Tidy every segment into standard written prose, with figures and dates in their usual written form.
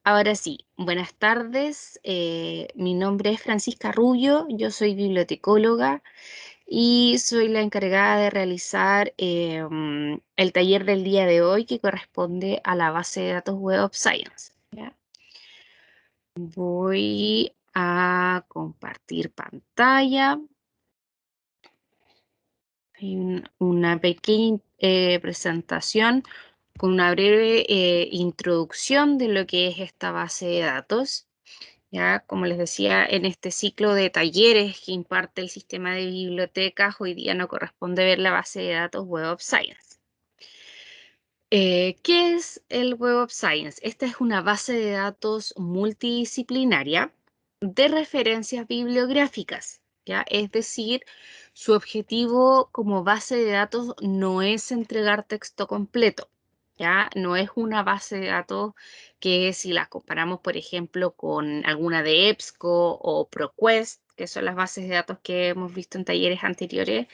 Ahora sí, buenas tardes. Mi nombre es Francisca Rubio, yo soy bibliotecóloga y soy la encargada de realizar el taller del día de hoy que corresponde a la base de datos Web of Science. ¿Ya? Voy a compartir pantalla. Hay una pequeña presentación con una breve introducción de lo que es esta base de datos. Ya, como les decía, en este ciclo de talleres que imparte el sistema de bibliotecas, hoy día no corresponde ver la base de datos Web of Science. ¿Qué es el Web of Science? Esta es una base de datos multidisciplinaria de referencias bibliográficas, ¿ya? Es decir, su objetivo como base de datos no es entregar texto completo, ¿ya? No es una base de datos que si las comparamos, por ejemplo, con alguna de EBSCO o ProQuest, que son las bases de datos que hemos visto en talleres anteriores,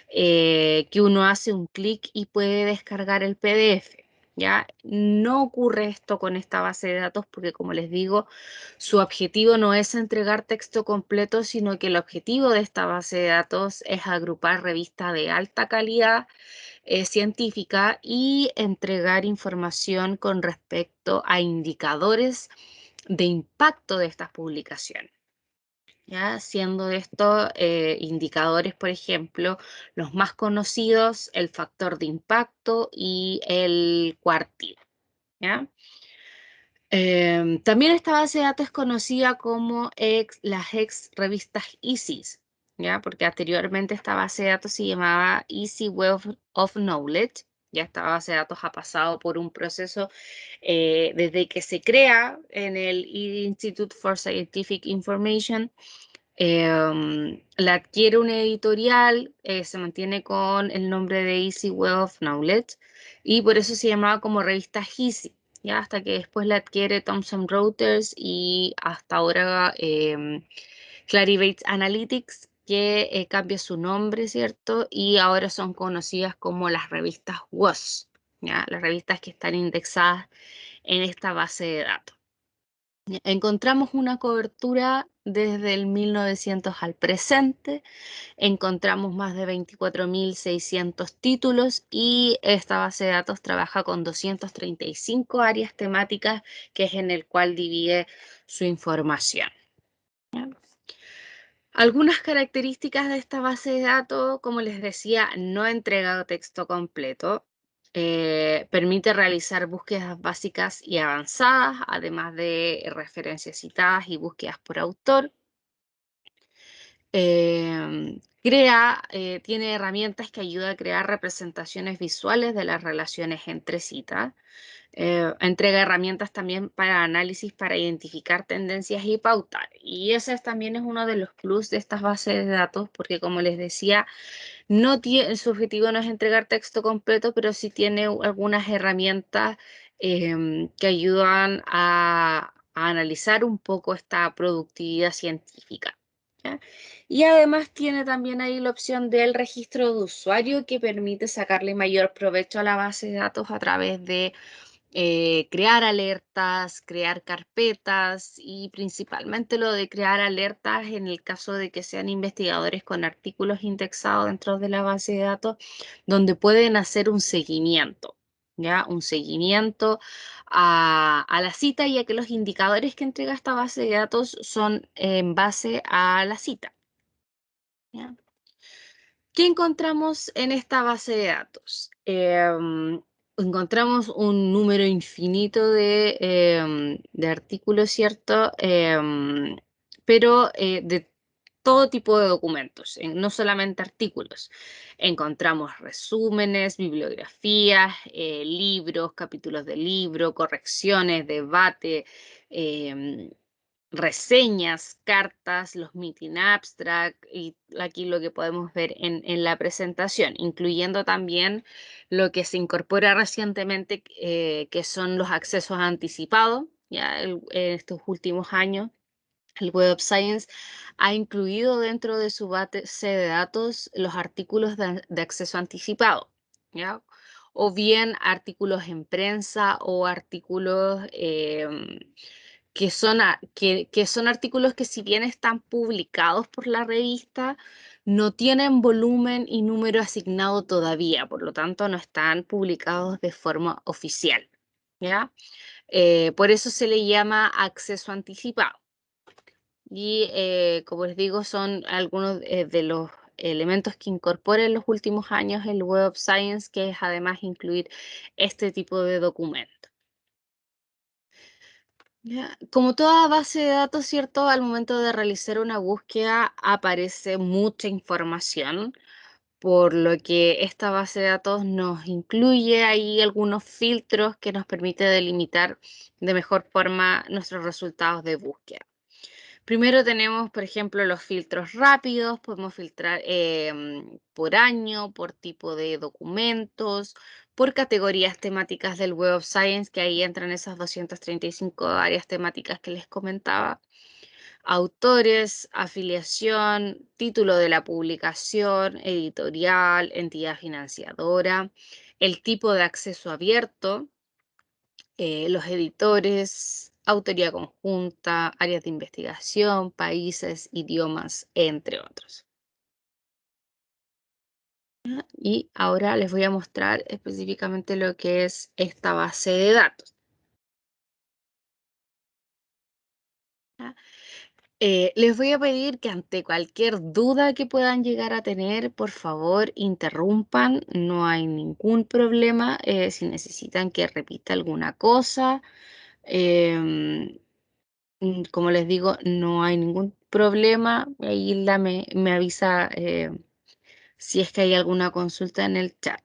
que uno hace un clic y puede descargar el PDF. ¿Ya? No ocurre esto con esta base de datos porque, como les digo, su objetivo no es entregar texto completo, sino que el objetivo de esta base de datos es agrupar revistas de alta calidad científica y entregar información con respecto a indicadores de impacto de estas publicaciones. ¿Ya? Siendo estos indicadores, por ejemplo, los más conocidos, el factor de impacto y el cuartil. ¿Ya? También esta base de datos es conocida como las ex revistas ISIS, ¿ya? Porque anteriormente esta base de datos se llamaba Easy Web of Knowledge. Ya esta base de datos ha pasado por un proceso desde que se crea en el Institute for Scientific Information. La adquiere una editorial, se mantiene con el nombre de Easy Web of Knowledge y por eso se llamaba como revista Easy, ya hasta que después la adquiere Thomson Reuters y hasta ahora Clarivate Analytics, que cambia su nombre, ¿cierto? Y ahora son conocidas como las revistas WOS, ¿ya? Las revistas que están indexadas en esta base de datos. Encontramos una cobertura desde el 1900 al presente, encontramos más de 24.600 títulos y esta base de datos trabaja con 235 áreas temáticas, que es en el cual divide su información. ¿Ya? Algunas características de esta base de datos, como les decía, no ha entregado texto completo. Permite realizar búsquedas básicas y avanzadas, además de referencias citadas y búsquedas por autor. Tiene herramientas que ayudan a crear representaciones visuales de las relaciones entre citas. Entrega herramientas también para análisis para identificar tendencias y pautar. Y ese también es uno de los plus de estas bases de datos, porque como les decía, no tiene, su objetivo no es entregar texto completo, pero sí tiene algunas herramientas que ayudan a analizar un poco esta productividad científica. ¿Ya? Y además tiene también ahí la opción del registro de usuario que permite sacarle mayor provecho a la base de datos a través de crear alertas, crear carpetas y principalmente lo de crear alertas en el caso de que sean investigadores con artículos indexados dentro de la base de datos, donde pueden hacer un seguimiento, ¿ya? Un seguimiento a la cita, ya que los indicadores que entrega esta base de datos son en base a la cita, ¿ya? ¿Qué encontramos en esta base de datos? Encontramos un número infinito de artículos, ¿cierto? Pero de todo tipo de documentos, no solamente artículos. Encontramos resúmenes, bibliografías, libros, capítulos de libro, correcciones, debate, em, reseñas, cartas, los meeting abstract y aquí lo que podemos ver en la presentación, incluyendo también lo que se incorpora recientemente, que son los accesos anticipados. Ya en estos últimos años, el Web of Science ha incluido dentro de su base de datos los artículos de acceso anticipado, ¿ya? o bien artículos en prensa o artículos que son artículos que si bien están publicados por la revista, no tienen volumen y número asignado todavía, por lo tanto no están publicados de forma oficial, ¿ya? Por eso se le llama acceso anticipado. Y como les digo, son algunos de los elementos que incorpora en los últimos años el Web of Science, que es además incluir este tipo de documentos. Ya, como toda base de datos, ¿cierto? Al momento de realizar una búsqueda aparece mucha información, por lo que esta base de datos nos incluye ahí algunos filtros que nos permite delimitar de mejor forma nuestros resultados de búsqueda. Primero tenemos, por ejemplo, los filtros rápidos. Podemos filtrar por año, por tipo de documentos, por categorías temáticas del Web of Science, que ahí entran esas 235 áreas temáticas que les comentaba. Autores, afiliación, título de la publicación, editorial, entidad financiadora, el tipo de acceso abierto, los editores, autoría conjunta, áreas de investigación, países, idiomas, entre otros. Y ahora les voy a mostrar específicamente lo que es esta base de datos. ¿Ya? Les voy a pedir que ante cualquier duda que puedan llegar a tener, por favor, interrumpan. No hay ningún problema. Si necesitan que repita alguna cosa, em, como les digo, no hay ningún problema. Ahí me avisa si es que hay alguna consulta en el chat,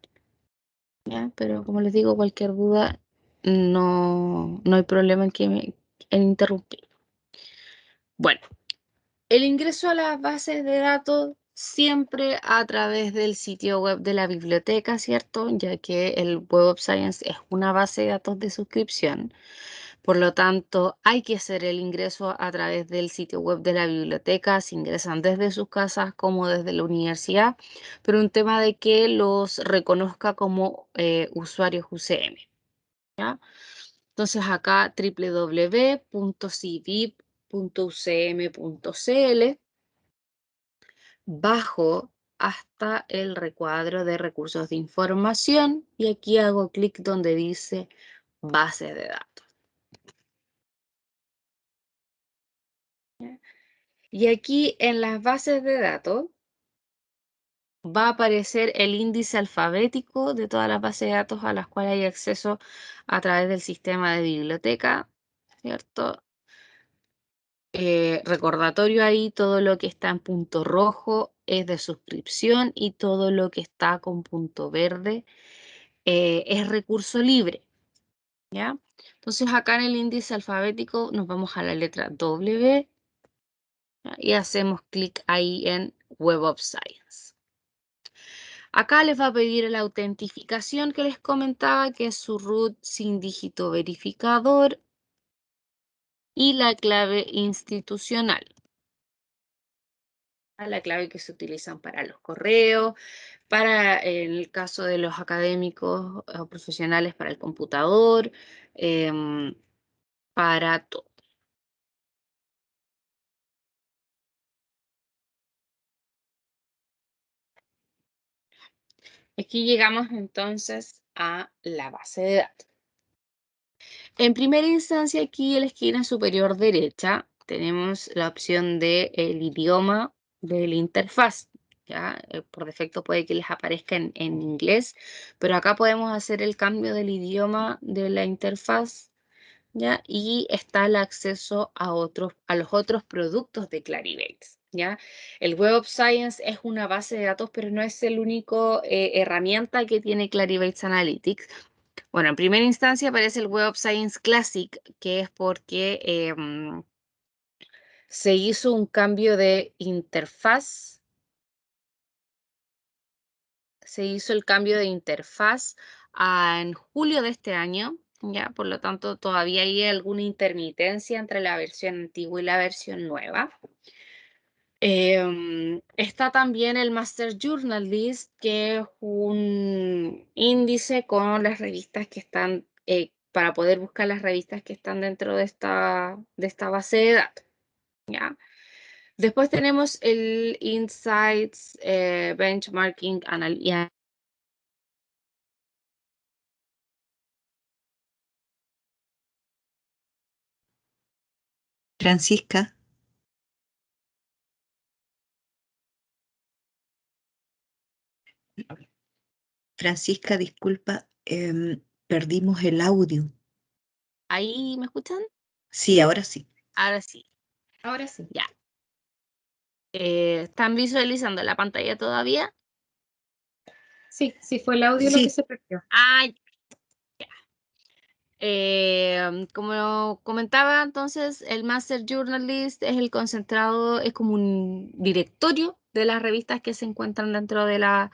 ¿ya? Pero como les digo, cualquier duda, no hay problema en interrumpir. Bueno, el ingreso a las bases de datos siempre a través del sitio web de la biblioteca, ¿cierto? Ya que el Web of Science es una base de datos de suscripción. Por lo tanto, hay que hacer el ingreso a través del sitio web de la biblioteca, se ingresan desde sus casas como desde la universidad, pero un tema de que los reconozca como usuarios UCM, ¿ya? Entonces acá www.civip.ucm.cl, bajo hasta el recuadro de recursos de información y aquí hago clic donde dice base de datos. ¿Ya? Y aquí en las bases de datos va a aparecer el índice alfabético de todas las bases de datos a las cuales hay acceso a través del sistema de biblioteca, ¿cierto? Recordatorio ahí, todo lo que está en punto rojo es de suscripción y todo lo que está con punto verde es recurso libre, ¿ya? Entonces acá en el índice alfabético nos vamos a la letra W, ¿ya? Y hacemos clic ahí en Web of Science. Acá les va a pedir la autentificación que les comentaba, que es su root sin dígito verificador y la clave institucional. La clave que se utilizan para los correos, para en el caso de los académicos o profesionales para el computador, em, para todo. Aquí llegamos entonces a la base de datos. En primera instancia, aquí en la esquina superior derecha tenemos la opción de el idioma de la interfaz. ¿Ya? Por defecto puede que les aparezca en inglés, pero acá podemos hacer el cambio del idioma de la interfaz, ¿ya? Y está el acceso a los otros productos de Clarivate, ¿ya? El Web of Science es una base de datos, pero no es el único herramienta que tiene Clarivate Analytics. Bueno, en primera instancia aparece el Web of Science Classic, que es porque se hizo un cambio de interfaz, se hizo el cambio de interfaz en julio de este año, ya, por lo tanto todavía hay alguna intermitencia entre la versión antigua y la versión nueva. Está también el Master Journal List, que es un índice con las revistas que están, para poder buscar las revistas que están dentro de esta base de datos, ¿ya? Después tenemos el Insights Benchmarking Analysis. Francisca, Francisca, disculpa, perdimos el audio. ¿Ahí me escuchan? Sí, ahora sí. Ahora sí, Ahora sí. ya. ¿Están visualizando la pantalla todavía? Sí, sí fue el audio lo Sí. que se perdió. Ah, ya. Como comentaba, entonces, el Master Journal List es el concentrado, es como un directorio de las revistas que se encuentran dentro de la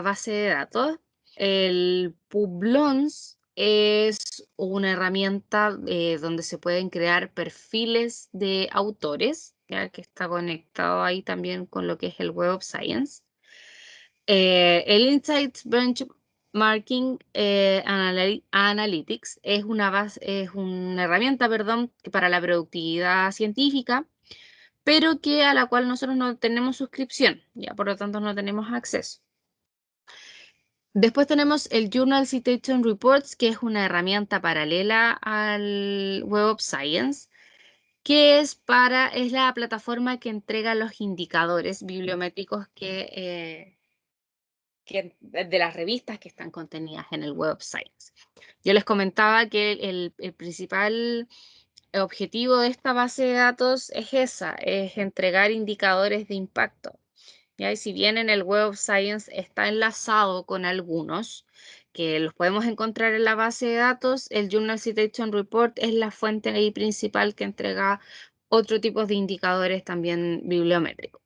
base de datos. El Publons es una herramienta donde se pueden crear perfiles de autores, ya que está conectado ahí también con lo que es el Web of Science. El Insights Benchmarking Analytics es una herramienta, perdón, para la productividad científica, pero que a la cual nosotros no tenemos suscripción, ya por lo tanto no tenemos acceso. Después tenemos el Journal Citation Reports, que es una herramienta paralela al Web of Science, que es la plataforma que entrega los indicadores bibliométricos de las revistas que están contenidas en el Web of Science. Yo les comentaba que el principal objetivo de esta base de datos es entregar indicadores de impacto. ¿Ya? Y si bien en el Web of Science está enlazado con algunos, que los podemos encontrar en la base de datos, el Journal Citation Report es la fuente ahí principal que entrega otro tipo de indicadores también bibliométricos.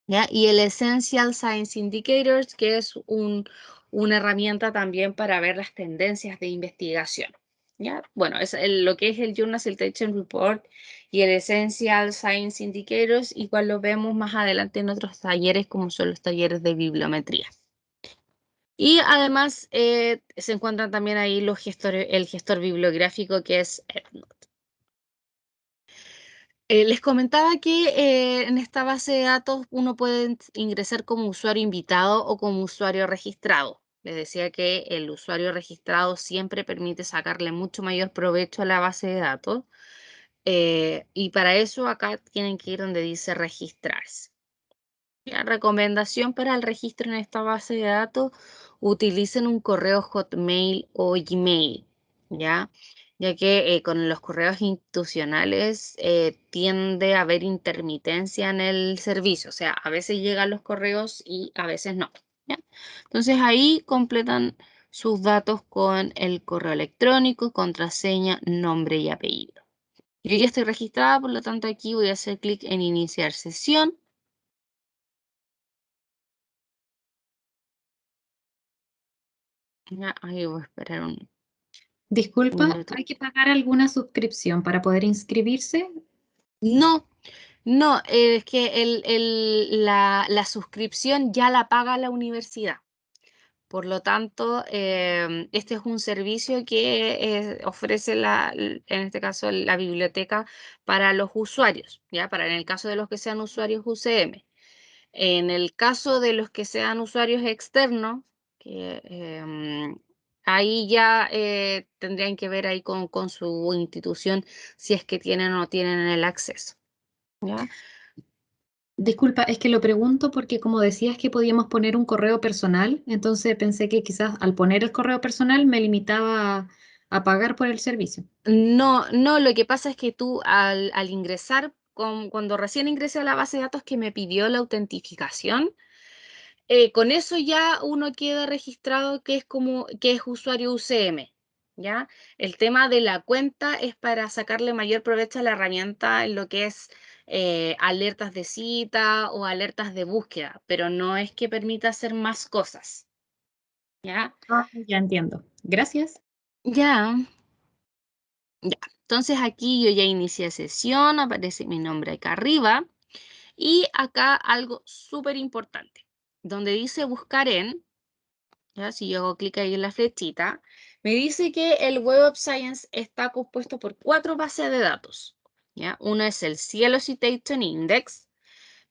¿Ya? Y el Essential Science Indicators, que es una herramienta también para ver las tendencias de investigación. ¿Ya? Bueno, lo que es el Journal Citation Report y el Essential Science Indicators, igual lo vemos más adelante en otros talleres, como son los talleres de bibliometría. Y además se encuentran también ahí el gestor bibliográfico, que es EndNote. Les comentaba que en esta base de datos uno puede ingresar como usuario invitado o como usuario registrado. Les decía que el usuario registrado siempre permite sacarle mucho mayor provecho a la base de datos. Y para eso acá tienen que ir donde dice registrarse. La recomendación para el registro en esta base de datos: utilicen un correo Hotmail o Gmail, ¿ya? Ya que con los correos institucionales tiende a haber intermitencia en el servicio, o sea, a veces llegan los correos y a veces no, ¿ya? Entonces ahí completan sus datos con el correo electrónico, contraseña, nombre y apellido. Yo ya estoy registrada, por lo tanto aquí voy a hacer clic en iniciar sesión. Ya, ahí voy a esperar un Disculpa, minuto. ¿hay que pagar alguna suscripción para poder inscribirse? No, no, es que la suscripción ya la paga la universidad. Por lo tanto, este es un servicio que ofrece en este caso la biblioteca para los usuarios, ¿ya? En el caso de los que sean usuarios UCM. En el caso de los que sean usuarios externos, ahí ya tendrían que ver ahí con su institución si es que tienen o no tienen el acceso, ¿ya? Disculpa, es que lo pregunto porque como decías que podíamos poner un correo personal, entonces pensé que quizás al poner el correo personal me limitaba a pagar por el servicio. No, no, lo que pasa es que tú al ingresar, cuando recién ingresé a la base de datos que me pidió la autentificación, con eso ya uno queda registrado que es usuario UCM, ¿ya? El tema de la cuenta es para sacarle mayor provecho a la herramienta en lo que es alertas de cita o alertas de búsqueda, pero no es que permita hacer más cosas, ¿ya? Ah, ya entiendo. Gracias. Ya, ya. Entonces aquí yo ya inicié sesión, aparece mi nombre acá arriba y acá algo súper importante, donde dice buscar en, ¿ya? Si yo hago clic ahí en la flechita, me dice que el Web of Science está compuesto por 4 bases de datos, ¿ya? Una es el Cielo Citation Index,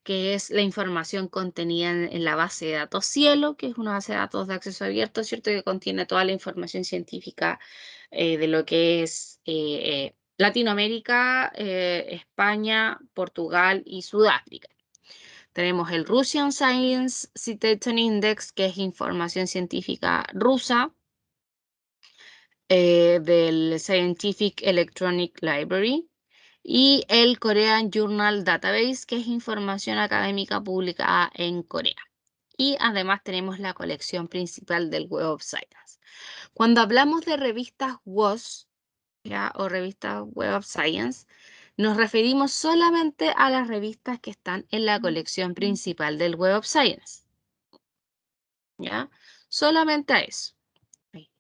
que es la información contenida en la base de datos Cielo, que es una base de datos de acceso abierto, ¿cierto? Que contiene toda la información científica de lo que es Latinoamérica, España, Portugal y Sudáfrica. Tenemos el Russian Science Citation Index, que es información científica rusa, del Scientific Electronic Library, y el Korean Journal Database, que es información académica publicada en Corea. Y además tenemos la colección principal del Web of Science. Cuando hablamos de revistas WOS, ¿ya? O revistas Web of Science, nos referimos solamente a las revistas que están en la colección principal del Web of Science, ¿ya? Solamente a eso. Ahí.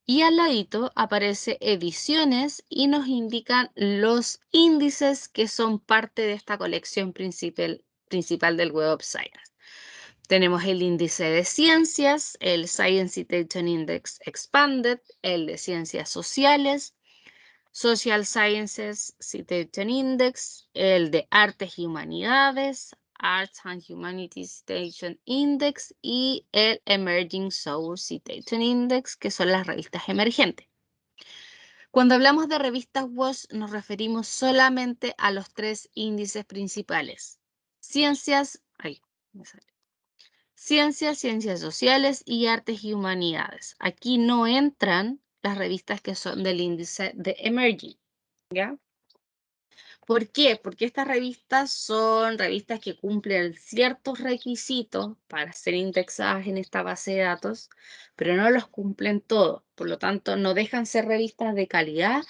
Y al ladito aparece ediciones y nos indican los índices que son parte de esta colección principal del Web of Science. Tenemos el índice de ciencias, el Science Citation Index Expanded, el de ciencias sociales, Social Sciences Citation Index, el de artes y humanidades, Arts and Humanities Citation Index y el Emerging Source Citation Index, que son las revistas emergentes. Cuando hablamos de revistas WOS nos referimos solamente a los 3 índices principales. Ciencias, ciencias sociales y artes y humanidades. Aquí no entran las revistas que son del índice de Emerging, ¿ya? ¿Por qué? Porque estas revistas son revistas que cumplen ciertos requisitos para ser indexadas en esta base de datos, pero no los cumplen todos. Por lo tanto, no dejan ser revistas de calidad,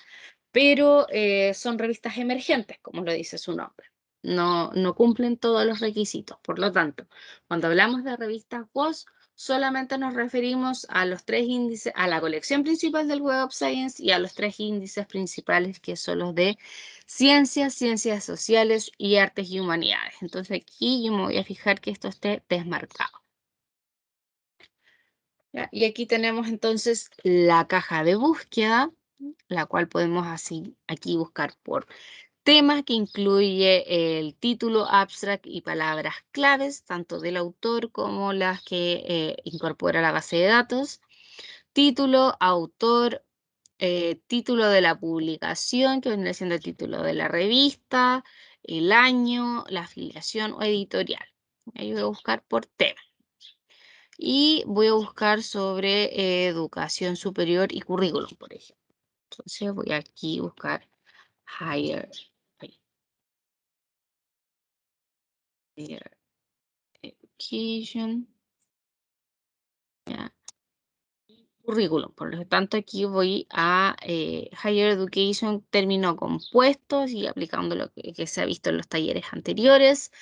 pero son revistas emergentes, como lo dice su nombre. No cumplen todos los requisitos. Por lo tanto, cuando hablamos de revistas WOS, solamente nos referimos a los 3 índices, a la colección principal del Web of Science y a los 3 índices principales, que son los de ciencias, ciencias sociales y artes y humanidades. Entonces aquí yo me voy a fijar que esto esté desmarcado. ¿Ya? Y aquí tenemos entonces la caja de búsqueda, la cual podemos así aquí buscar por tema, que incluye el título, abstract y palabras claves, tanto del autor como las que incorpora la base de datos. Título, autor, título de la publicación, que vendría siendo el título de la revista, el año, la afiliación o editorial. Ahí voy a buscar por tema. Y voy a buscar sobre educación superior y currículum, por ejemplo. Entonces voy aquí a buscar higher education, ya, currículum. Por lo tanto, aquí voy a higher education, término compuestos y aplicando lo que se ha visto en los talleres anteriores.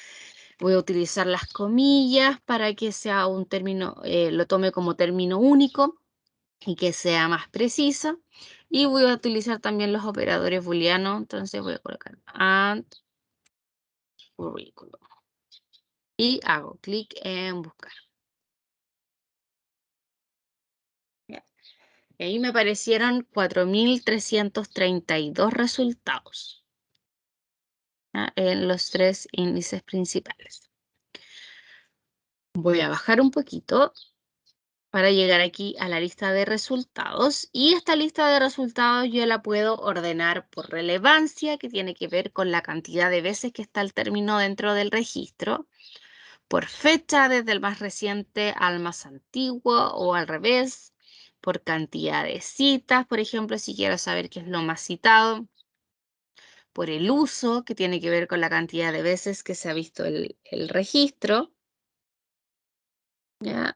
Voy a utilizar las comillas para que sea un término, lo tome como término único y que sea más precisa. Y voy a utilizar también los operadores booleanos. Entonces voy a colocar and curriculum. Y hago clic en buscar. ¿Ya? Y ahí me aparecieron 4.332 resultados, ¿ya? En los 3 índices principales. Voy a bajar un poquito para llegar aquí a la lista de resultados, y esta lista de resultados yo la puedo ordenar por relevancia, que tiene que ver con la cantidad de veces que está el término dentro del registro, por fecha, desde el más reciente al más antiguo o al revés, por cantidad de citas, por ejemplo, si quiero saber qué es lo más citado, por el uso, que tiene que ver con la cantidad de veces que se ha visto el registro, ¿ya?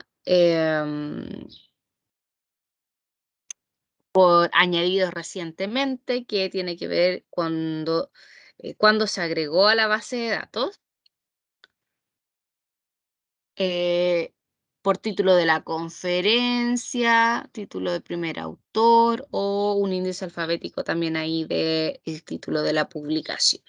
Por añadidos recientemente, que tiene que ver cuando se agregó a la base de datos. por título de la conferencia, título de primer autor o un índice alfabético también ahí del título de la publicación.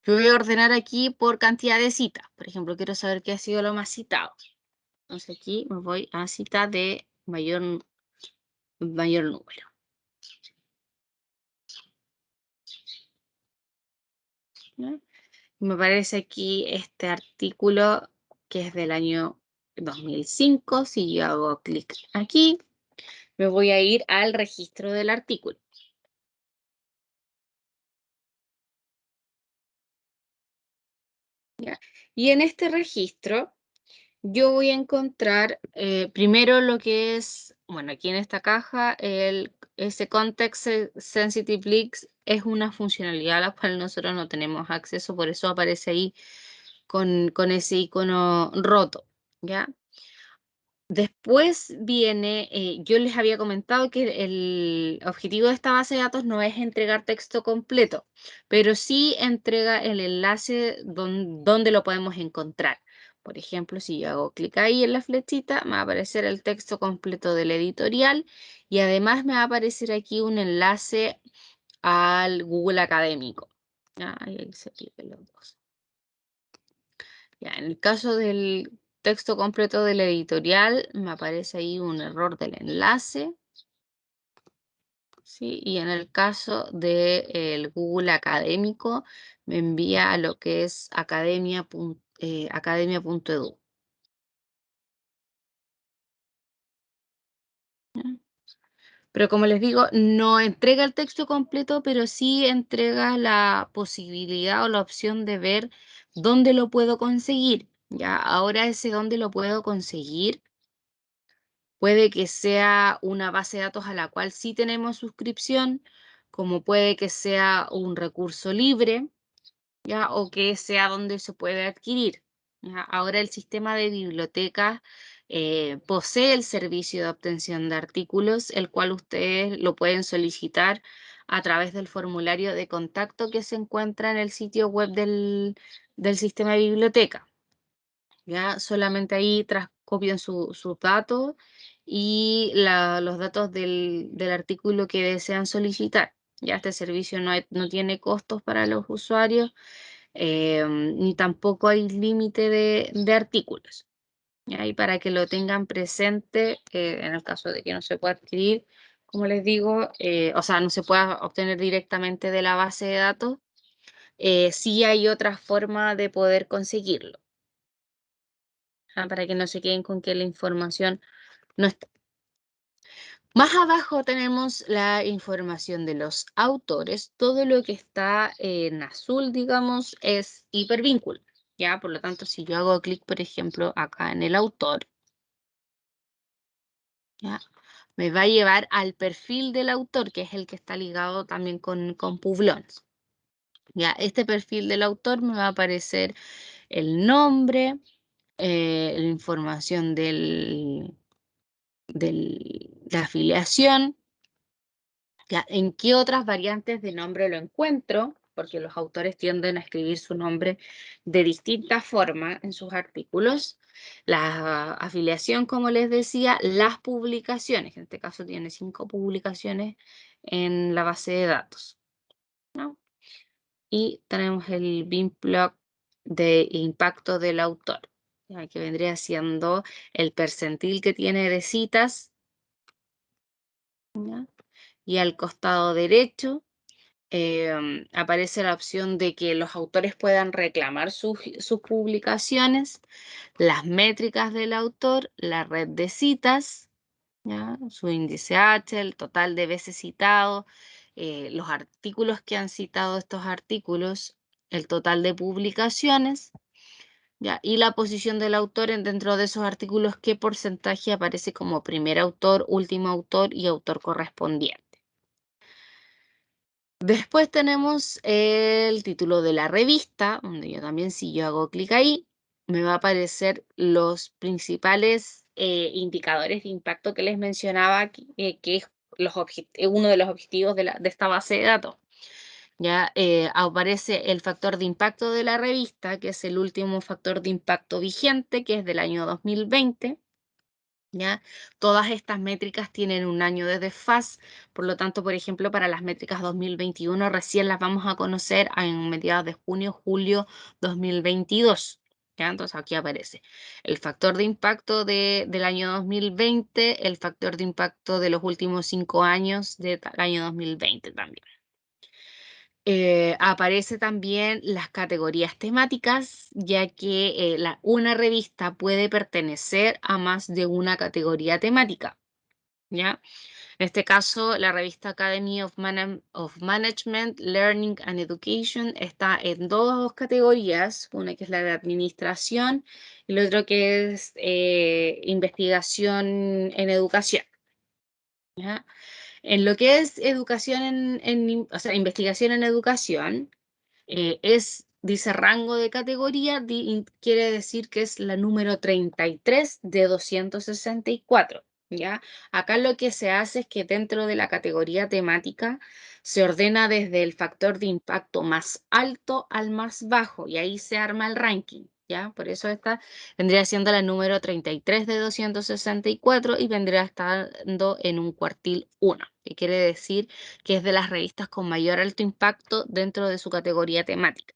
Yo voy a ordenar aquí por cantidad de citas. Por ejemplo, quiero saber qué ha sido lo más citado. Entonces aquí me voy a cita de mayor número. ¿Ya? Me aparece aquí este artículo que es del año 2005. Si yo hago clic aquí, me voy a ir al registro del artículo. ¿Ya? Y en este registro yo voy a encontrar primero lo que es, bueno, aquí en esta caja, ese Context Sensitive Links es una funcionalidad a la cual nosotros no tenemos acceso, por eso aparece ahí con ese icono roto, ¿ya? Después viene, yo les había comentado que el objetivo de esta base de datos no es entregar texto completo, pero sí entrega el enlace donde lo podemos encontrar. Por ejemplo, si yo hago clic ahí en la flechita, me va a aparecer el texto completo del editorial y además me va a aparecer aquí un enlace al Google Académico. ¿Ya? Ahí se piden los dos. Ya, en el caso del texto completo del editorial, me aparece ahí un error del enlace. ¿Sí? Y en el caso del Google Académico, me envía a lo que es academia.edu. Pero como les digo, no entrega el texto completo, pero sí entrega la posibilidad o la opción de ver dónde lo puedo conseguir. Ya, ahora ese dónde lo puedo conseguir puede que sea una base de datos a la cual sí tenemos suscripción, como puede que sea un recurso libre, ¿ya? O que sea donde se puede adquirir. ¿Ya? Ahora el sistema de bibliotecas posee el servicio de obtención de artículos, el cual ustedes lo pueden solicitar a través del formulario de contacto que se encuentra en el sitio web del sistema de biblioteca. ¿Ya? Solamente ahí copian sus datos y los datos del artículo que desean solicitar. Ya este servicio no tiene costos para los usuarios, ni tampoco hay límite de artículos. ¿Ya? Y para que lo tengan presente, en el caso de que no se pueda adquirir, como les digo, o sea, no se pueda obtener directamente de la base de datos, sí hay otra forma de poder conseguirlo. Para que no se queden con que la información no está. Más abajo tenemos la información de los autores. Todo lo que está en azul, digamos, es hipervínculo. ¿Ya? Por lo tanto, si yo hago clic, por ejemplo, acá en el autor, ¿ya? Me va a llevar al perfil del autor, que es el que está ligado también con Publons. ¿Ya? Este perfil del autor me va a aparecer el nombre, la información de la afiliación, ¿ya? ¿En qué otras variantes de nombre lo encuentro? Porque los autores tienden a escribir su nombre de distintas formas en sus artículos. La afiliación, como les decía, las publicaciones. En este caso tiene 5 publicaciones en la base de datos, ¿no? Y tenemos el BIMplot de impacto del autor, ¿ya? Que vendría siendo el percentil que tiene de citas, ¿ya? Y al costado derecho aparece la opción de que los autores puedan reclamar sus publicaciones, las métricas del autor, la red de citas, ¿ya? Su índice H, el total de veces citado, los artículos que han citado estos artículos, el total de publicaciones, ¿ya? Y la posición del autor dentro de esos artículos, qué porcentaje aparece como primer autor, último autor y autor correspondiente. Después tenemos el título de la revista, donde yo también, si yo hago clic ahí, me va a aparecer los principales indicadores de impacto que les mencionaba, que es uno de los objetivos de esta base de datos, Ya aparece el factor de impacto de la revista, que es el último factor de impacto vigente, que es del año 2020. ¿Ya? Todas estas métricas tienen un año de desfase, por lo tanto, por ejemplo, para las métricas 2021 recién las vamos a conocer en mediados de junio, julio 2022. ¿Ya? Entonces aquí aparece el factor de impacto del año 2020, el factor de impacto de los últimos 5 años del año 2020 también. Aparece también las categorías temáticas, ya que una revista puede pertenecer a más de una categoría temática, ¿ya? En este caso, la revista Academy of Management, Learning and Education está en dos categorías, una que es la de administración y la otra que es investigación en educación, ¿ya? En lo que es educación o sea, investigación en educación, dice rango de categoría, quiere decir que es la número 33 de 264, ¿ya? Acá lo que se hace es que dentro de la categoría temática se ordena desde el factor de impacto más alto al más bajo y ahí se arma el ranking, ¿ya? Por eso esta vendría siendo la número 33 de 264 y vendría estando en un cuartil 1, que quiere decir que es de las revistas con mayor alto impacto dentro de su categoría temática.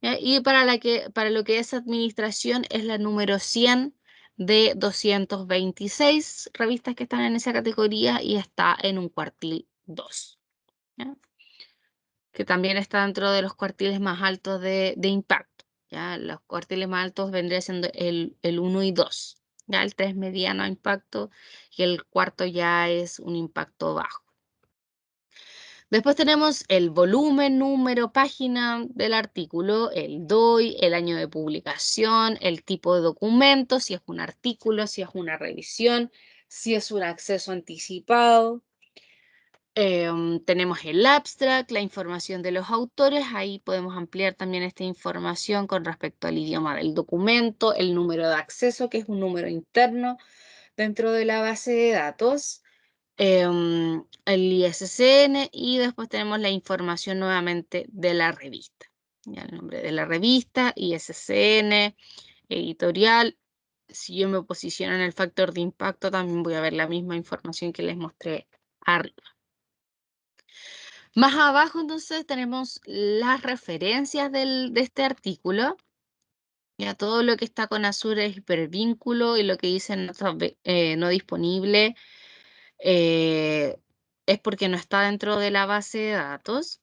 ¿Ya? Y para lo que es administración es la número 100 de 226 revistas que están en esa categoría y está en un cuartil 2, ¿ya? Que también está dentro de los cuartiles más altos de impacto. ¿Ya? Los cuartiles más altos vendría siendo el 1 y 2. ¿Ya? El 3 mediano impacto y el cuarto ya es un impacto bajo. Después tenemos el volumen, número, página del artículo, el DOI, el año de publicación, el tipo de documento, si es un artículo, si es una revisión, si es un acceso anticipado. Tenemos el abstract, la información de los autores, ahí podemos ampliar también esta información con respecto al idioma del documento, el número de acceso, que es un número interno dentro de la base de datos, el ISSN y después tenemos la información nuevamente de la revista. Ya, el nombre de la revista, ISSN, editorial. Si yo me posiciono en el factor de impacto, también voy a ver la misma información que les mostré arriba. Más abajo, entonces, tenemos las referencias de este artículo. Ya todo lo que está con Azure es hipervínculo y lo que dice no disponible eh, es porque no está dentro de la base de datos.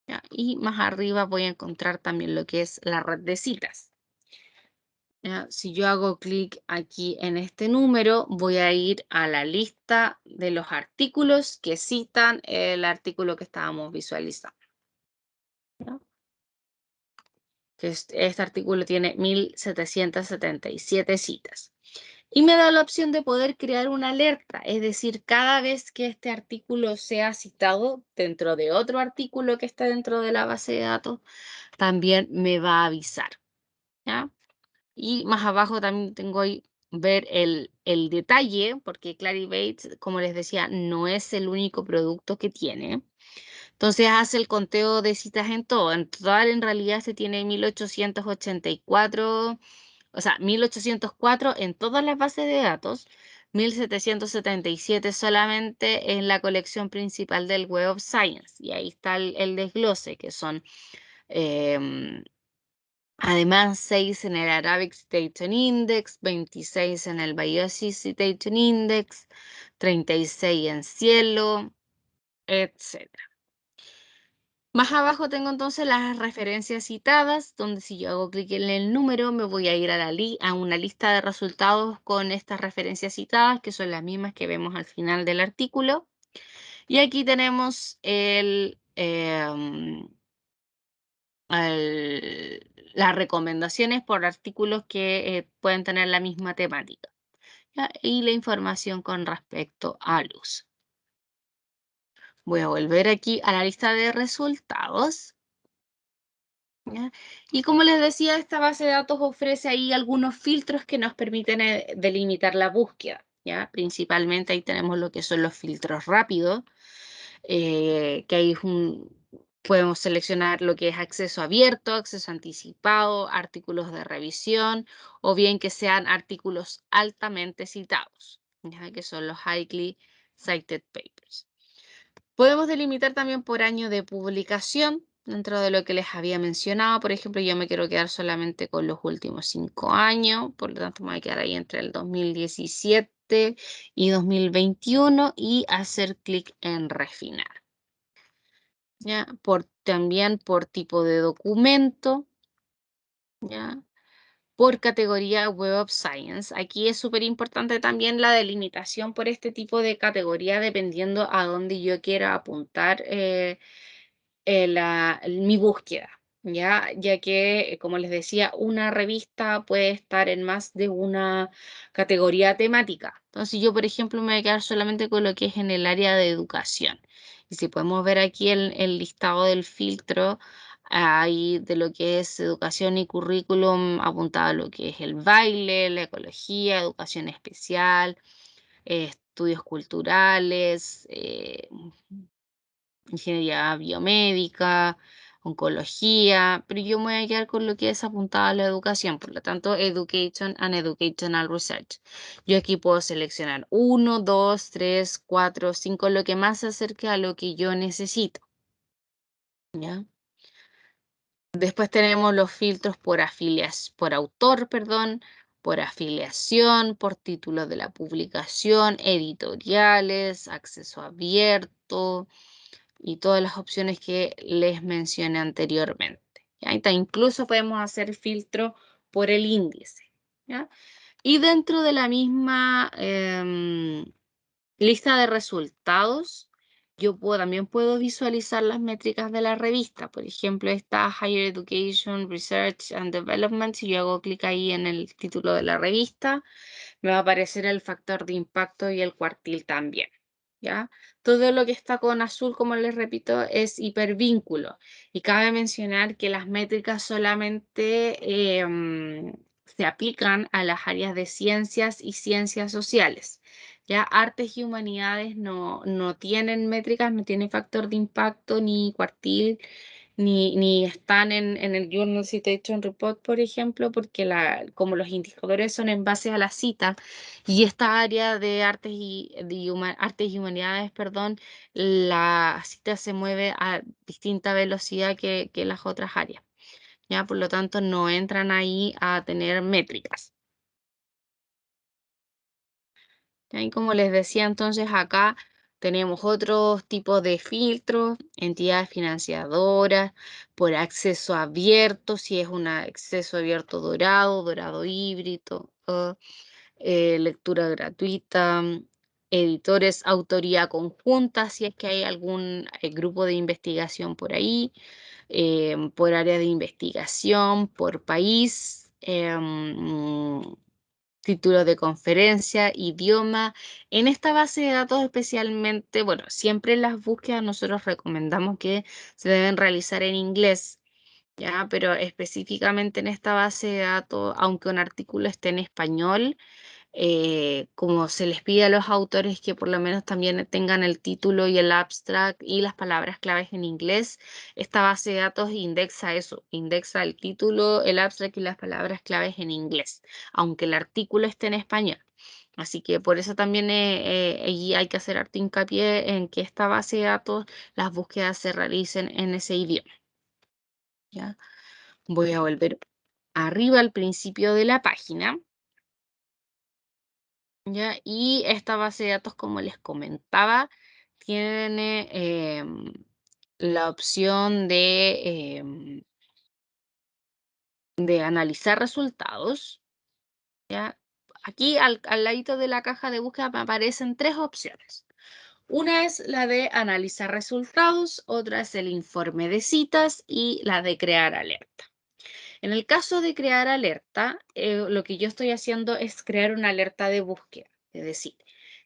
¿Ya? Y más arriba voy a encontrar también lo que es la red de citas. ¿Ya? Si yo hago clic aquí en este número, voy a ir a la lista de los artículos que citan el artículo que estábamos visualizando. ¿Ya? Que este artículo tiene 1777 citas. Y me da la opción de poder crear una alerta, es decir, cada vez que este artículo sea citado dentro de otro artículo que está dentro de la base de datos, también me va a avisar, ¿ya? Y más abajo también tengo ahí ver el detalle, porque Clarivate, como les decía, no es el único producto que tiene. Entonces hace el conteo de citas en todo. En total, en realidad, se tiene 1884, o sea, 1804 en todas las bases de datos, 1777 solamente en la colección principal del Web of Science. Y ahí está el desglose, que son además 6 en el Arabic Citation Index, 26 en el Biosis Citation Index, 36 en Cielo, etc. Más abajo tengo entonces las referencias citadas, donde si yo hago clic en el número me voy a ir a una lista de resultados con estas referencias citadas, que son las mismas que vemos al final del artículo. Y aquí tenemos las recomendaciones por artículos que pueden tener la misma temática, ¿ya? Y la información con respecto al uso. Voy a volver aquí a la lista de resultados. ¿Ya? Y como les decía, esta base de datos ofrece ahí algunos filtros que nos permiten delimitar la búsqueda, ¿ya? Principalmente ahí tenemos lo que son los filtros rápidos, que ahí Podemos seleccionar lo que es acceso abierto, acceso anticipado, artículos de revisión o bien que sean artículos altamente citados, ¿ya? Que son los highly cited papers. Podemos delimitar también por año de publicación dentro de lo que les había mencionado. Por ejemplo, yo me quiero quedar solamente con los últimos 5 años, por lo tanto me voy a quedar ahí entre el 2017 y 2021 y hacer clic en refinar. ¿Ya? También por tipo de documento, ¿ya? Por categoría Web of Science. Aquí es súper importante también la delimitación por este tipo de categoría dependiendo a dónde yo quiera apuntar mi búsqueda, ya que, como les decía, una revista puede estar en más de una categoría temática. Entonces yo, por ejemplo, me voy a quedar solamente con lo que es en el área de educación. Y si podemos ver aquí el listado del filtro, hay de lo que es educación y currículum apuntado a lo que es el baile, la ecología, educación especial, estudios culturales, ingeniería biomédica, oncología, pero yo me voy a quedar con lo que es apuntado a la educación, por lo tanto, Education and Educational Research. Yo aquí puedo seleccionar 1, 2, 3, 4, 5, lo que más se acerque a lo que yo necesito, ¿ya? Después tenemos los filtros por autor, perdón, por afiliación, por título de la publicación, editoriales, acceso abierto, y todas las opciones que les mencioné anteriormente. ¿Ya? Incluso podemos hacer filtro por el índice. ¿Ya? Y dentro de la misma lista de resultados, también puedo visualizar las métricas de la revista. Por ejemplo, esta Higher Education, Research and Development. Si yo hago clic ahí en el título de la revista, me va a aparecer el factor de impacto y el cuartil también. ¿Ya? Todo lo que está con azul, como les repito, es hipervínculo. Y cabe mencionar que las métricas solamente se aplican a las áreas de ciencias y ciencias sociales. Ya artes y humanidades no tienen métricas, no tienen factor de impacto ni cuartil, ni están en el Journal Citation Report, por ejemplo, porque como los indicadores son en base a la cita, y esta área de artes y humanidades, perdón, la cita se mueve a distinta velocidad que las otras áreas. ¿Ya? Por lo tanto, no entran ahí a tener métricas. ¿Ya? Y como les decía, entonces acá tenemos otros tipos de filtros, entidades financiadoras, por acceso abierto, si es un acceso abierto dorado, dorado híbrido, lectura gratuita, editores, autoría conjunta, si es que hay algún grupo de investigación por ahí, por área de investigación, por país, títulos de conferencia, idioma. En esta base de datos especialmente, bueno, siempre en las búsquedas nosotros recomendamos que se deben realizar en inglés, ¿ya? Pero específicamente en esta base de datos, aunque un artículo esté en español, como se les pide a los autores que por lo menos también tengan el título y el abstract y las palabras claves en inglés, esta base de datos indexa eso, indexa el título, el abstract y las palabras claves en inglés, aunque el artículo esté en español. Así que por eso también allí hay que hacer harto hincapié en que esta base de datos, las búsquedas se realicen en ese idioma. ¿Ya? Voy a volver arriba al principio de la página. ¿Ya? Y esta base de datos, como les comentaba, tiene la opción de analizar resultados. ¿Ya? Aquí al ladito de la caja de búsqueda me aparecen 3 opciones. Una es la de analizar resultados, otra es el informe de citas y la de crear alerta. En el caso de crear alerta, lo que yo estoy haciendo es crear una alerta de búsqueda. Es decir,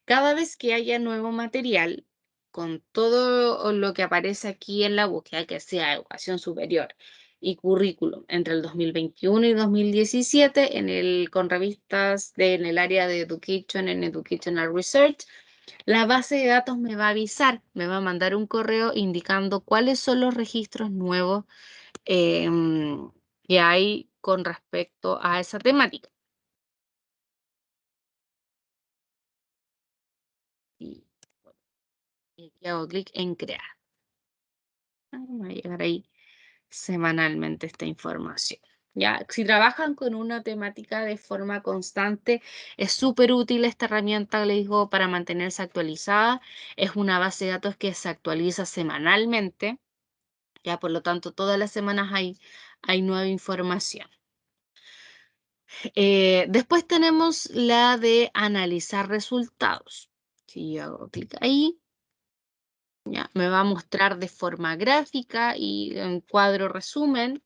cada vez que haya nuevo material, con todo lo que aparece aquí en la búsqueda, que sea educación superior y currículum entre el 2021 y 2017, con revistas en el área de Education and Educational Research, La base de datos me va a avisar, me va a mandar un correo indicando cuáles son los registros nuevos que hay con respecto a esa temática. Y aquí hago clic en crear. Me va a llegar ahí semanalmente esta información. Ya, si trabajan con una temática de forma constante, es súper útil esta herramienta, le digo, para mantenerse actualizada. Es una base de datos que se actualiza semanalmente. Ya, por lo tanto, todas las semanas hay nueva información. Después tenemos la de analizar resultados. Si yo hago clic ahí, ya, me va a mostrar de forma gráfica y en cuadro resumen,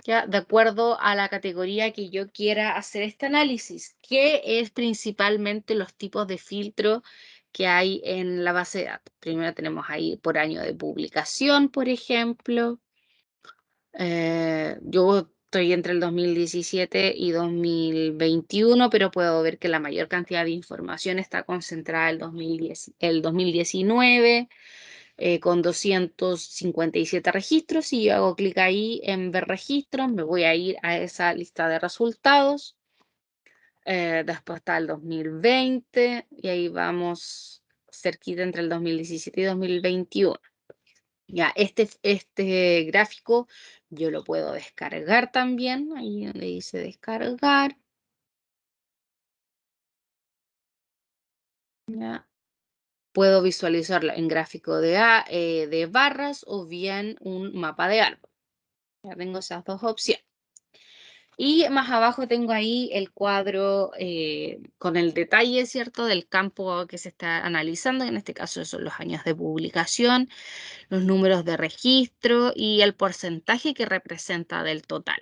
ya, de acuerdo a la categoría que yo quiera hacer este análisis, que es principalmente los tipos de filtro que hay en la base de datos. Primero tenemos ahí por año de publicación, por ejemplo. Yo estoy entre el 2017 y 2021, pero puedo ver que la mayor cantidad de información está concentrada en el 2019, con 257 registros. Si yo hago clic ahí en ver registros, me voy a ir a esa lista de resultados. Después está el 2020 y ahí vamos cerquita entre el 2017 y 2021. Ya, este gráfico yo lo puedo descargar también, ahí donde dice descargar. Ya. Puedo visualizarlo en gráfico de barras o bien un mapa de árbol. Ya tengo esas dos opciones. Y más abajo tengo ahí el cuadro con el detalle, ¿cierto?, del campo que se está analizando. En este caso son los años de publicación, los números de registro y el porcentaje que representa del total.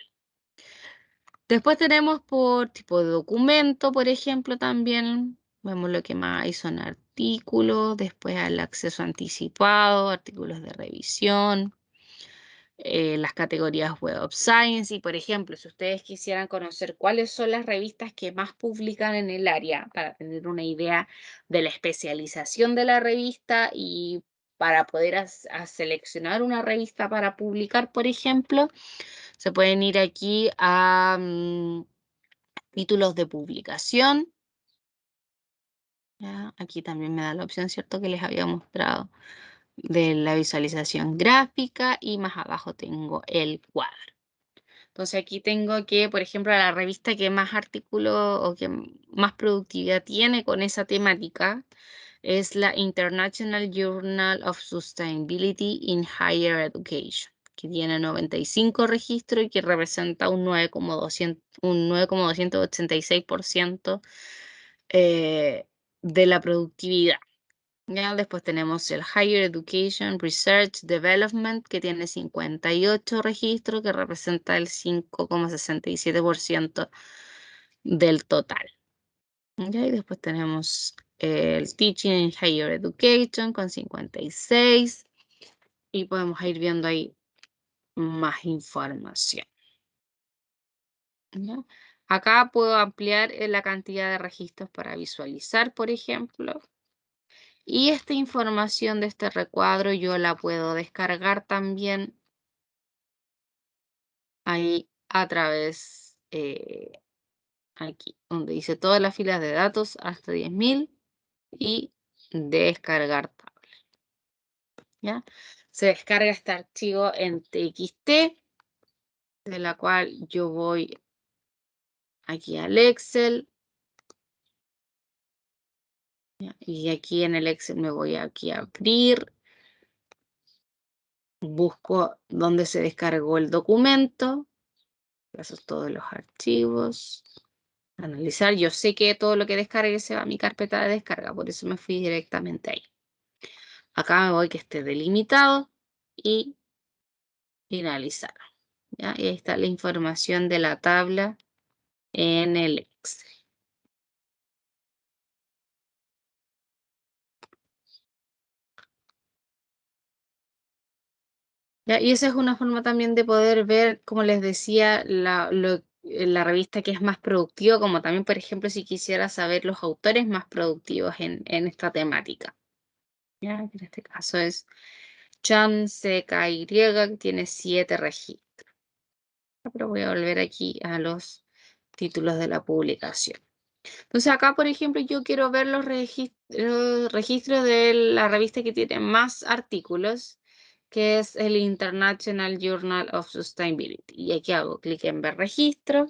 Después tenemos por tipo de documento, por ejemplo, también. Vemos lo que más hay son artículos, después al acceso anticipado, artículos de revisión, las categorías Web of Science y, por ejemplo, si ustedes quisieran conocer cuáles son las revistas que más publican en el área para tener una idea de la especialización de la revista y para poder seleccionar una revista para publicar, por ejemplo, se pueden ir aquí a títulos de publicación. ¿Ya? Aquí también me da la opción, ¿cierto?, que les había mostrado de la visualización gráfica y más abajo tengo el cuadro. Entonces aquí tengo que, por ejemplo, la revista que más artículos o que más productividad tiene con esa temática es la International Journal of Sustainability in Higher Education, que tiene 95 registros y que representa un 9,286% de la productividad. Ya, después tenemos el Higher Education Research Development, que tiene 58 registros, que representa el 5,67% del total. Ya, y después tenemos el Teaching in Higher Education con 56 y podemos ir viendo ahí más información. ¿Ya? Acá puedo ampliar la cantidad de registros para visualizar, por ejemplo. Y esta información de este recuadro yo la puedo descargar también ahí a través, aquí, donde dice todas las filas de datos hasta 10.000 y descargar tabla. ¿Ya? Se descarga este archivo en TXT, de la cual yo voy aquí al Excel. ¿Ya? Y aquí en el Excel me voy aquí a abrir. Busco dónde se descargó el documento. Esos todos los archivos. Analizar. Yo sé que todo lo que descargue se va a mi carpeta de descarga, por eso me fui directamente ahí. Acá me voy que esté delimitado y finalizar. ¿Ya? Y ahí está la información de la tabla en el Excel. ¿Ya? Y esa es una forma también de poder ver, como les decía, la revista que es más productiva, como también, por ejemplo, si quisiera saber los autores más productivos en esta temática. ¿Ya? En este caso es Chan CKY, que tiene 7 registros. Pero voy a volver aquí a los títulos de la publicación. Entonces acá, por ejemplo, yo quiero ver los registros de la revista que tiene más artículos, que es el International Journal of Sustainability. Y aquí hago clic en ver registro.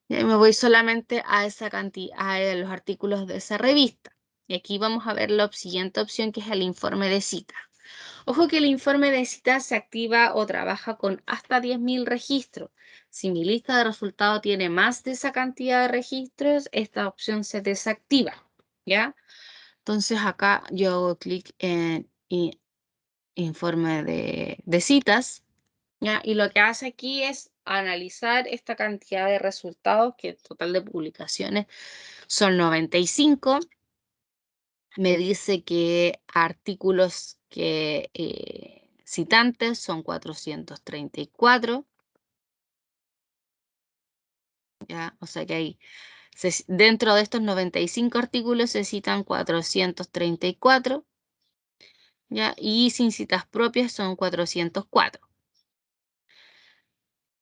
Y ahí me voy solamente a esa cantidad, a los artículos de esa revista. Y aquí vamos a ver la siguiente opción, que es el informe de cita. Ojo que el informe de cita se activa o trabaja con hasta 10.000 registros. Si mi lista de resultados tiene más de esa cantidad de registros, esta opción se desactiva, ¿ya? Entonces acá yo hago clic en informe de citas, ¿ya? Y lo que hace aquí es analizar esta cantidad de resultados, que el total de publicaciones son 95. Me dice que artículos que citantes son 434, ¿ya? O sea que hay, dentro de estos 95 artículos se citan 434, ¿ya? Y sin citas propias son 404.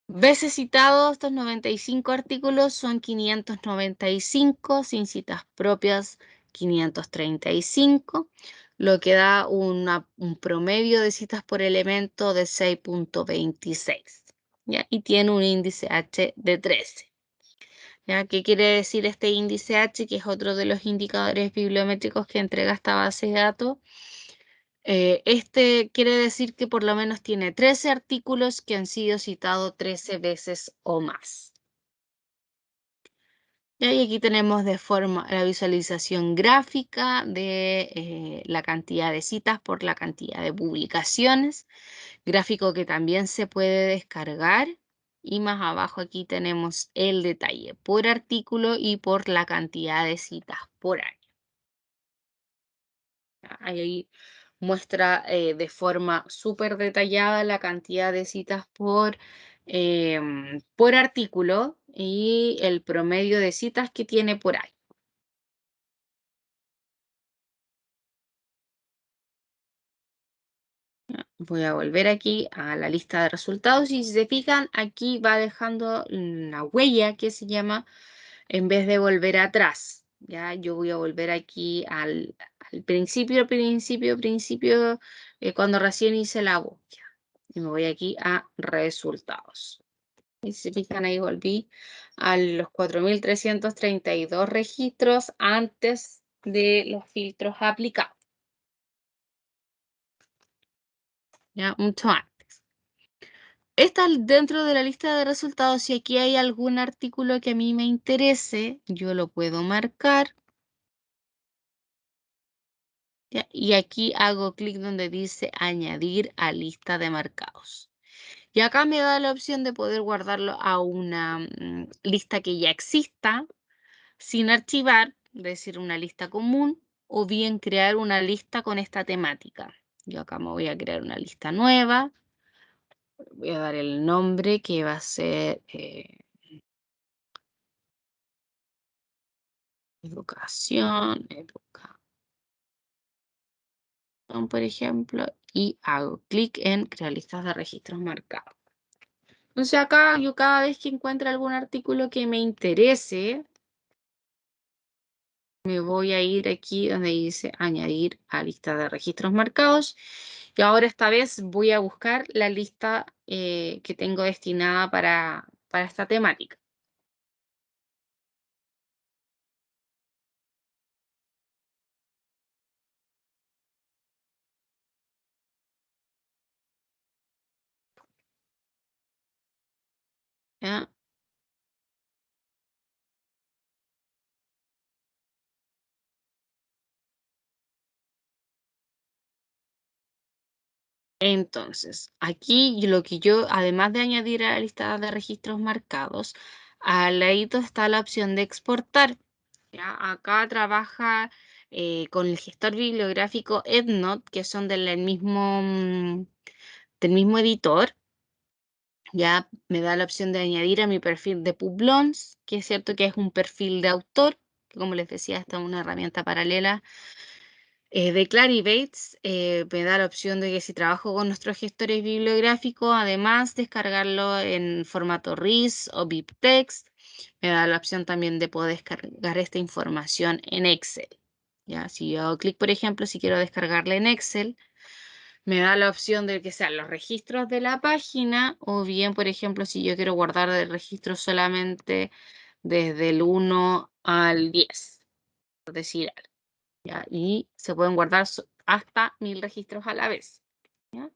Veces citados, estos 95 artículos son 595, sin citas propias 535, lo que da un promedio de citas por elemento de 6.26, ¿ya? Y tiene un índice H de 13. ¿Ya? ¿Qué quiere decir este índice H? Que es otro de los indicadores bibliométricos que entrega esta base de datos. Este quiere decir que por lo menos tiene 13 artículos que han sido citados 13 veces o más. Y aquí tenemos de forma la visualización gráfica de la cantidad de citas por la cantidad de publicaciones. Gráfico que también se puede descargar. Y más abajo aquí tenemos el detalle por artículo y por la cantidad de citas por año. Ahí muestra de forma súper detallada la cantidad de citas por artículo y el promedio de citas que tiene por año. Voy a volver aquí a la lista de resultados y si se fijan, aquí va dejando una huella que se llama en vez de volver atrás. Ya, yo voy a volver aquí al principio, cuando recién hice la búsqueda. Y me voy aquí a resultados. Y si se fijan, ahí volví a los 4.332 registros antes de los filtros aplicados. Ya, mucho antes. Está dentro de la lista de resultados. Si aquí hay algún artículo que a mí me interese, yo lo puedo marcar. ¿Ya? Y aquí hago clic donde dice añadir a lista de marcados. Y acá me da la opción de poder guardarlo a una lista que ya exista, sin archivar, es decir, una lista común, o bien crear una lista con esta temática. Yo acá me voy a crear una lista nueva. Voy a dar el nombre que va a ser educación, por ejemplo, y hago clic en crear listas de registros marcados. Entonces acá yo cada vez que encuentre algún artículo que me interese, me voy a ir aquí donde dice añadir a lista de registros marcados. Y ahora esta vez voy a buscar la lista que tengo destinada para esta temática. ¿Ya? Entonces, aquí lo que yo, además de añadir a la lista de registros marcados, al ladito está la opción de exportar. ¿Ya? Acá trabaja con el gestor bibliográfico EndNote, que son del mismo editor. Ya me da la opción de añadir a mi perfil de Publons, que es cierto que es un perfil de autor, que como les decía, esta es una herramienta paralela de Clarivates. Me da la opción de que si trabajo con nuestros gestores bibliográficos, además descargarlo en formato RIS o BibTeX. Me da la opción también de poder descargar esta información en Excel. Ya, si yo hago clic, por ejemplo, si quiero descargarla en Excel, me da la opción de que sean los registros de la página, o bien, por ejemplo, si yo quiero guardar el registro solamente desde el 1 al 10, por decir algo, ¿ya? Y se pueden guardar hasta 1000 registros a la vez, ¿ya?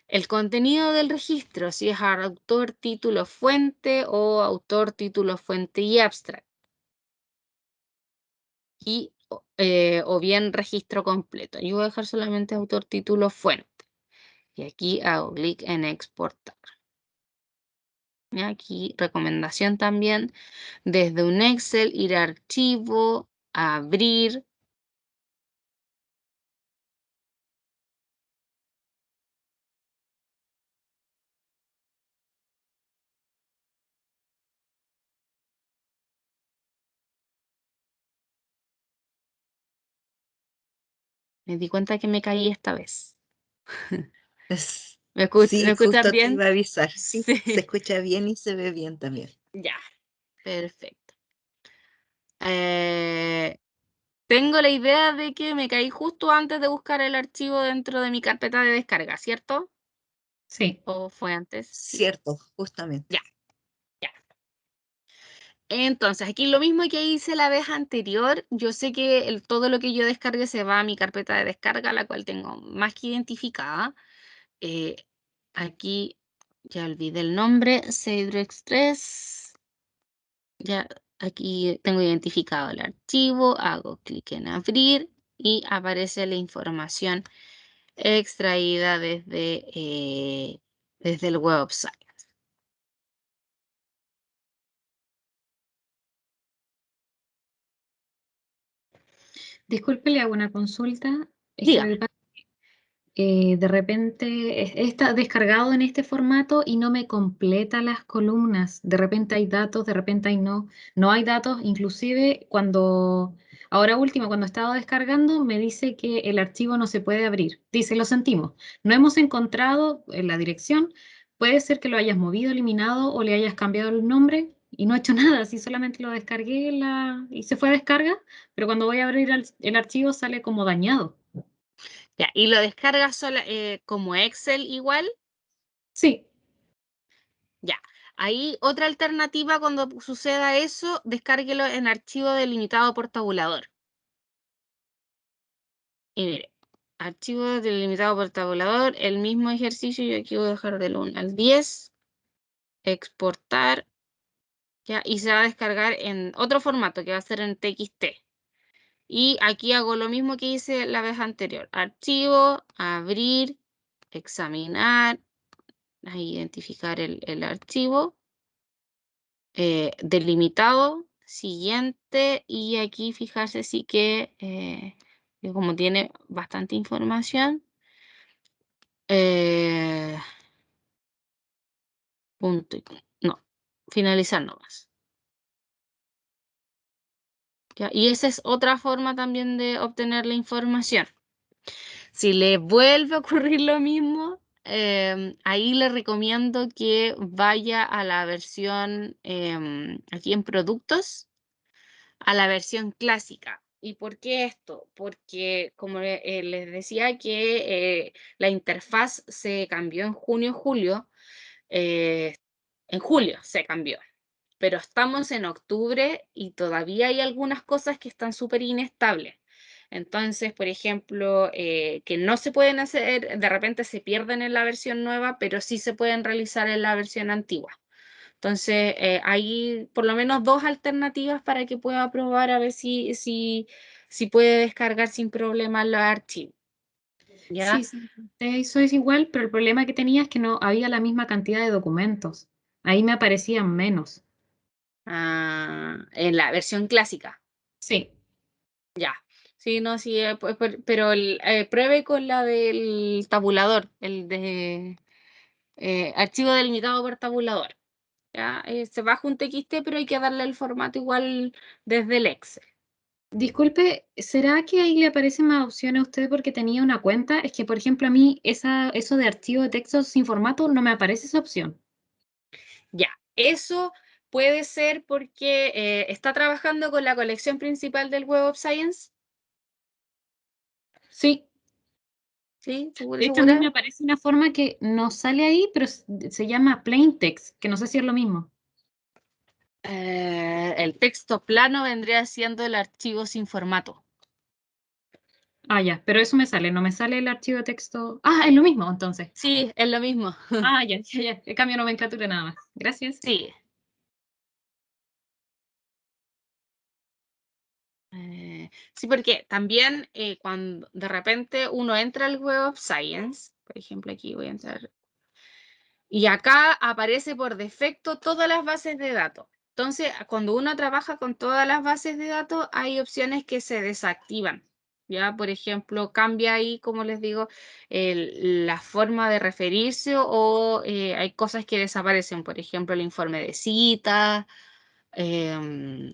El contenido del registro, si es autor, título, fuente, o autor, título, fuente y abstract. Y, o bien registro completo. Yo voy a dejar solamente autor, título, fuente. Y aquí hago clic en exportar. Y aquí recomendación también, desde un Excel, ir a archivo, abrir. Me di cuenta que me caí esta vez. ¿Me Sí, escuchan justo te bien? iba a avisar. Sí, se Sí, escucha bien y se ve bien también. ya, perfecto. Eh, tengo la idea de que me caí justo antes de buscar el archivo dentro de mi carpeta de descarga, ¿cierto? Sí. ¿O fue antes? Sí, Cierto, justamente. ya, ya. Entonces, aquí lo mismo que hice la vez anterior, yo sé que todo lo que yo descargue se va a mi carpeta de descarga, la cual tengo más que identificada. Eh, aquí ya olvidé el nombre, Cedro Express. Ya aquí tengo identificado el archivo, hago clic en abrir y aparece la información extraída desde el website. Disculpe, le hago una consulta. Es que lo Dígame. que pasa de repente está descargado en este formato y no me completa las columnas. De repente hay datos, de repente hay no. No hay datos, inclusive ahora último, cuando estaba descargando, me dice que el archivo no se puede abrir. Dice, lo sentimos, no hemos encontrado la dirección. Puede ser que lo hayas movido, eliminado o le hayas cambiado el nombre y no he hecho nada. Así solamente lo descargué y se fue a descarga, pero cuando voy a abrir el archivo sale como dañado. Ya, y lo descargas como Excel igual. Sí. Ya. Ahí otra alternativa cuando suceda eso, descárguelo en archivo delimitado por tabulador. Y mire, archivo delimitado por tabulador, el mismo ejercicio, yo aquí voy a dejar del 1 al 10, exportar, ya, y se va a descargar en otro formato que va a ser en TXT. Y aquí hago lo mismo que hice la vez anterior. Archivo, abrir, examinar, ahí identificar el archivo. Delimitado, siguiente, y aquí fijarse sí que como tiene bastante información, eh, punto no, finalizar nomás. ¿Ya? Y esa es otra forma también de obtener la información. Si le vuelve a ocurrir lo mismo, ahí le recomiendo que vaya a la versión aquí en productos, a la versión clásica. ¿Y por qué esto? Porque, como les decía, que la interfaz se cambió en junio, julio. eh, en julio se cambió, pero estamos en octubre y todavía hay algunas cosas que están súper inestables. Entonces, por ejemplo, que no se pueden hacer, de repente se pierden en la versión nueva, pero sí se pueden realizar en la versión antigua. Entonces, hay por lo menos dos alternativas para que pueda probar a ver si puede descargar sin problema los archivos. ¿Ya? Sí, sí, eso es igual, pero el problema que tenía es que no había la misma cantidad de documentos. Ahí me aparecían menos. Ah, en la versión clásica. Sí, Ya. Sí, no, sí, pero pruebe con la del tabulador, el de archivo delimitado por tabulador. ¿Ya? Se baja un TXT, pero hay que darle el formato igual desde el Excel. Disculpe, ¿será que ahí le aparecen más opciones a usted porque tenía una cuenta? Es que, por ejemplo, a mí eso de archivo de texto sin formato no me aparece esa opción. Ya, eso puede ser porque está trabajando con la colección principal del Web of Science. Sí, ¿Sí? ¿Segura, de hecho a mí me segura? aparece una forma que no sale ahí, pero se llama plain text, que no sé si es lo mismo. El texto plano vendría siendo el archivo sin formato. Ah, ya, pero eso me sale, no me sale el archivo de texto. Ah, es lo mismo entonces. Sí, es lo mismo. Ah, ya, ya, ya. El cambio nomenclatura nada más. Gracias. Sí. Sí, porque también cuando de repente uno entra al Web of Science, por ejemplo, aquí voy a entrar, y acá aparece por defecto todas las bases de datos. Entonces, cuando uno trabaja con todas las bases de datos, hay opciones que se desactivan. Ya, por ejemplo, cambia ahí, como les digo, la forma de referirse o hay cosas que desaparecen. Por ejemplo, el informe de cita. em,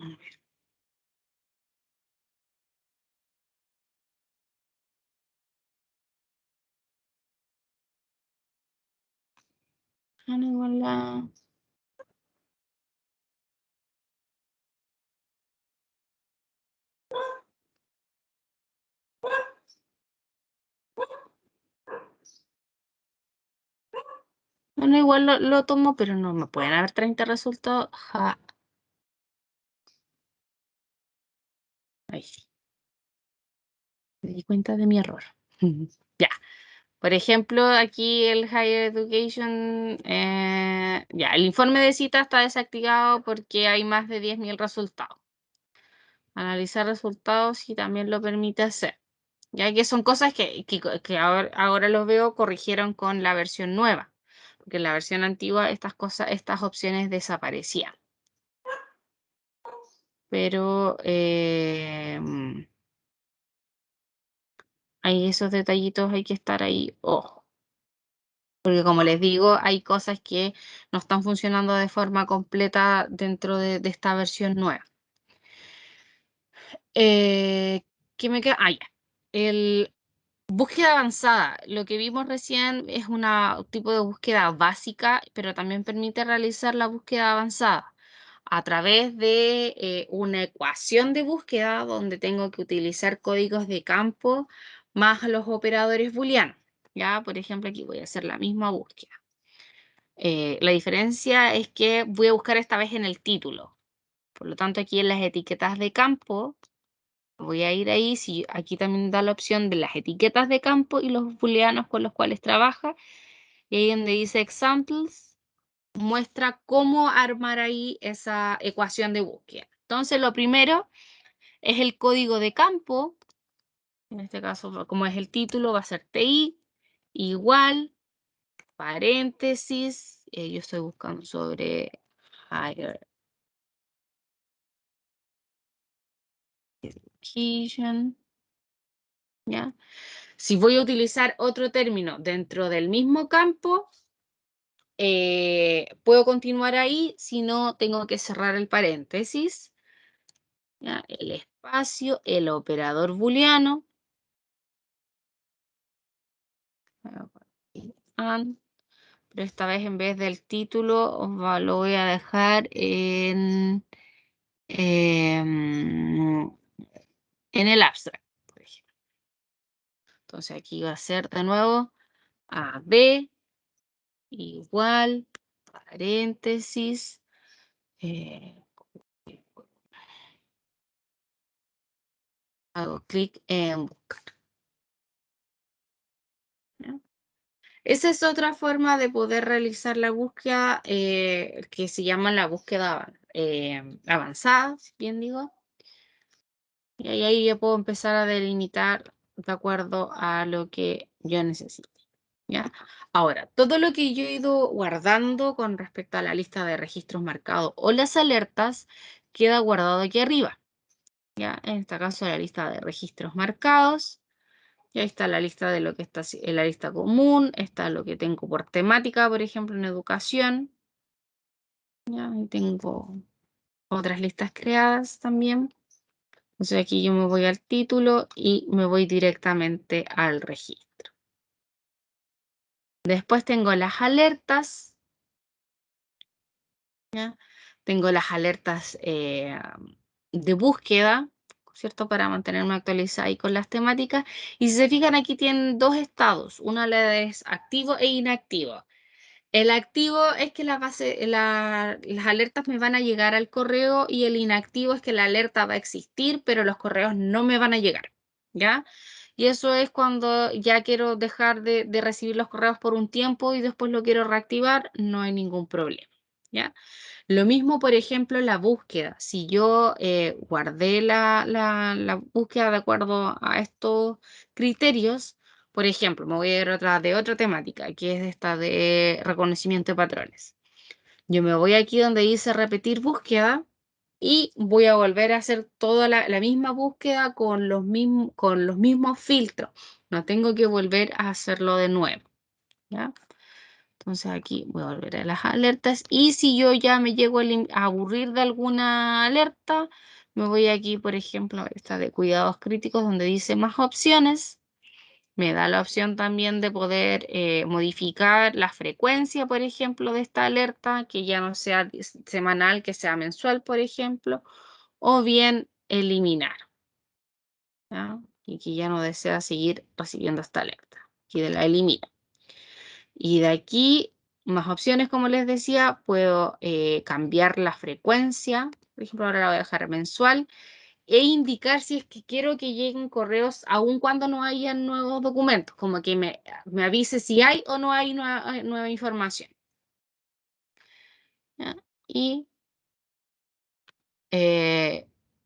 a ver, igual bueno, igual lo tomo, pero no me pueden haber 30 resultados. Ahí sí, me di cuenta de mi error. Ya. Por ejemplo, aquí el Higher Education, ya, el informe de cita está desactivado porque hay más de 10.000 resultados. Analizar resultados y también lo permite hacer. Ya que son cosas que ahora los veo corrigieron con la versión nueva. Porque en la versión antigua estas opciones desaparecían. Pero hay esos detallitos, hay que estar ahí. Ojo. Porque como les digo, hay cosas que no están funcionando de forma completa dentro de esta versión nueva. ¿Qué me queda? Ah, ya. El búsqueda avanzada. Lo que vimos recién es un tipo de búsqueda básica, pero también permite realizar la búsqueda avanzada a través de una ecuación de búsqueda donde tengo que utilizar códigos de campo más los operadores booleanos. Ya, por ejemplo, aquí voy a hacer la misma búsqueda. La diferencia es que voy a buscar esta vez en el título. Por lo tanto, aquí en las etiquetas de campo, voy a ir ahí. Si aquí también da la opción de las etiquetas de campo y los booleanos con los cuales trabaja. Y ahí donde dice examples, muestra cómo armar ahí esa ecuación de búsqueda. Entonces, lo primero es el código de campo. En este caso, como es el título, va a ser TI igual paréntesis, yo estoy buscando sobre higher education, ¿ya? Si voy a utilizar otro término dentro del mismo campo, puedo continuar ahí, si no tengo que cerrar el paréntesis, ¿ya? El espacio, el operador booleano, and, pero esta vez en vez del título lo voy a dejar em, en el abstract, por ejemplo. Entonces aquí va a ser de nuevo AB igual, paréntesis, hago clic en buscar. ¿Ya? Esa es otra forma de poder realizar la búsqueda que se llama la búsqueda avanzada, si bien digo. Y ahí ya puedo empezar a delimitar de acuerdo a lo que yo necesite. ¿Ya? Ahora, todo lo que yo he ido guardando con respecto a la lista de registros marcados o las alertas queda guardado aquí arriba. ¿Ya? En este caso, la lista de registros marcados. Y ahí está la lista de lo que está en la lista común, está lo que tengo por temática, por ejemplo, en educación. Ya, ahí tengo otras listas creadas también. Entonces aquí yo me voy al título y me voy directamente al registro. Después tengo las alertas. ¿Ya? Tengo las alertas de búsqueda, ¿cierto? Para mantenerme actualizada ahí con las temáticas. Y si se fijan, aquí tienen dos estados. Una es activo e inactivo. El activo es que las alertas me van a llegar al correo y el inactivo es que la alerta va a existir, pero los correos no me van a llegar, ¿ya? Y eso es cuando ya quiero dejar de recibir los correos por un tiempo y después lo quiero reactivar, no hay ningún problema, ¿ya? Lo mismo, por ejemplo, la búsqueda. Si yo guardé la búsqueda de acuerdo a estos criterios, por ejemplo, me voy a ir de otra temática, que es esta de reconocimiento de patrones. Yo me voy aquí donde dice repetir búsqueda y voy a volver a hacer toda la misma búsqueda con con los mismos filtros. No tengo que volver a hacerlo de nuevo, ¿ya? Entonces aquí voy a volver a las alertas y si yo ya me llego a aburrir de alguna alerta, me voy aquí, por ejemplo, a esta de cuidados críticos donde dice más opciones. Me da la opción también de poder modificar la frecuencia, por ejemplo, de esta alerta, que ya no sea semanal, que sea mensual, por ejemplo, o bien eliminar, ¿ya? Y que ya no desea seguir recibiendo esta alerta. Aquí de la elimino. Y de aquí, más opciones, como les decía, puedo cambiar la frecuencia. Por ejemplo, ahora la voy a dejar mensual e indicar si es que quiero que lleguen correos aun cuando no haya nuevos documentos, como que me avise si hay o no hay nueva información. ¿Ya? Y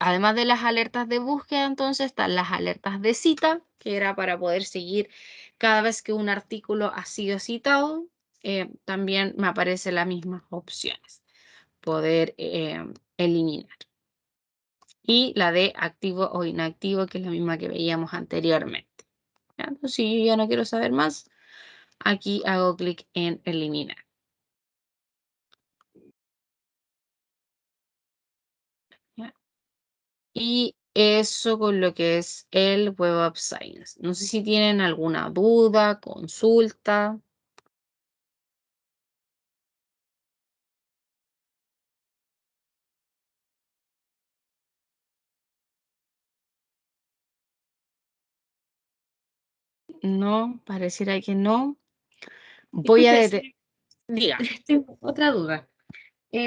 además de las alertas de búsqueda, entonces están las alertas de cita, que era para poder seguir cada vez que un artículo ha sido citado. También me aparecen las mismas opciones, poder eliminar. Y la de activo o inactivo, que es la misma que veíamos anteriormente. ¿Ya? Entonces, si yo ya no quiero saber más, aquí hago clic en eliminar. ¿Ya? Y eso con lo que es el Web of Science. No sé si tienen alguna duda, consulta. No, pareciera que no. Voy a Disculpe, detener. Diga. tengo otra duda.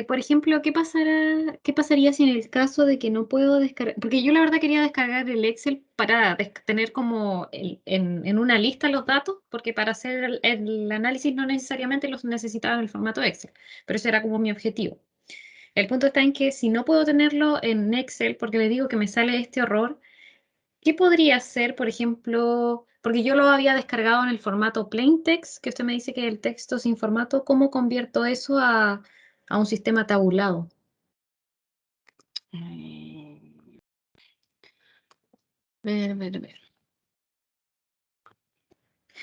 Por ejemplo, qué pasaría si en el caso de que no puedo descargar? Porque yo la verdad quería descargar el Excel para tener como en una lista los datos, porque para hacer el análisis no necesariamente los necesitaba en el formato Excel, pero ese era como mi objetivo. El punto está en que si no puedo tenerlo en Excel, porque le digo que me sale este error, ¿qué podría hacer, por ejemplo? Porque yo lo había descargado en el formato plain text, que usted me dice que es el texto sin formato. ¿Cómo convierto eso a un sistema tabulado? Ver.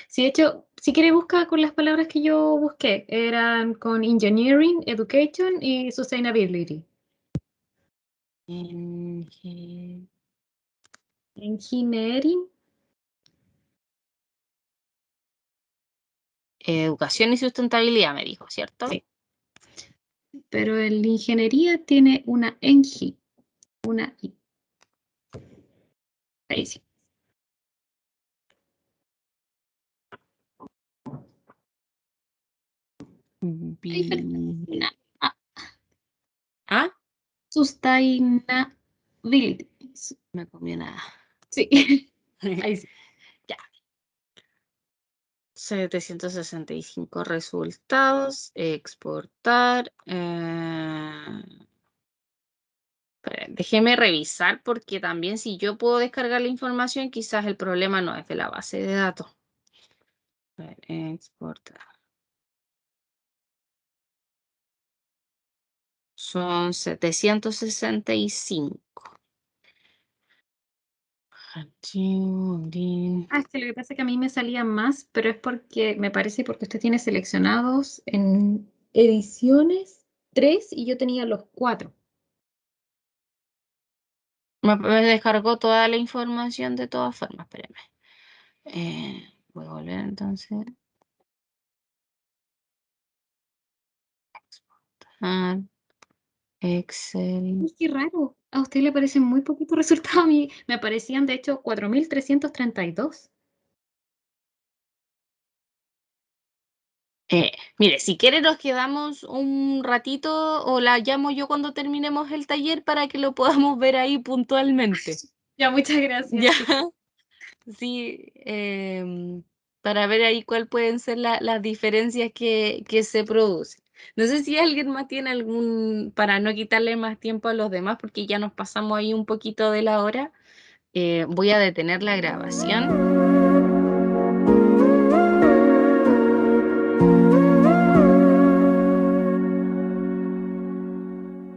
Sí, de hecho, si quiere buscar con las palabras que yo busqué, eran con engineering, education y sustainability. Engineering, Educación y sustentabilidad, me dijo, ¿cierto? sí, pero el ingeniería tiene una engi, una i. Ahí sí. Hay diferencia. Una A. ¿Ah? Sustainability. Me comí una. Sí, ahí sí. Ya. 765 resultados. Exportar. Déjeme revisar porque también si yo puedo descargar la información, quizás el problema no es de la base de datos. A ver, exportar. Son 765. Archivo, abrir. Es que lo que pasa es que a mí me salía más, pero es porque, me parece, porque usted tiene seleccionados en ediciones 3 y yo tenía los 4. Me descargó toda la información de todas formas, espérame. Voy a volver entonces. Exportar. Excel. Uy, qué raro. A usted le parecen muy poquitos resultados. A mí me aparecían, de hecho, 4.332. Mire, si quiere nos quedamos un ratito o la llamo yo cuando terminemos el taller para que lo podamos ver ahí puntualmente. Ya, muchas gracias. Ya, Sí. sí, para ver ahí cuál pueden ser las diferencias que se producen. No sé si alguien más tiene algún, para no quitarle más tiempo a los demás, porque ya nos pasamos ahí un poquito de la hora, voy a detener la grabación.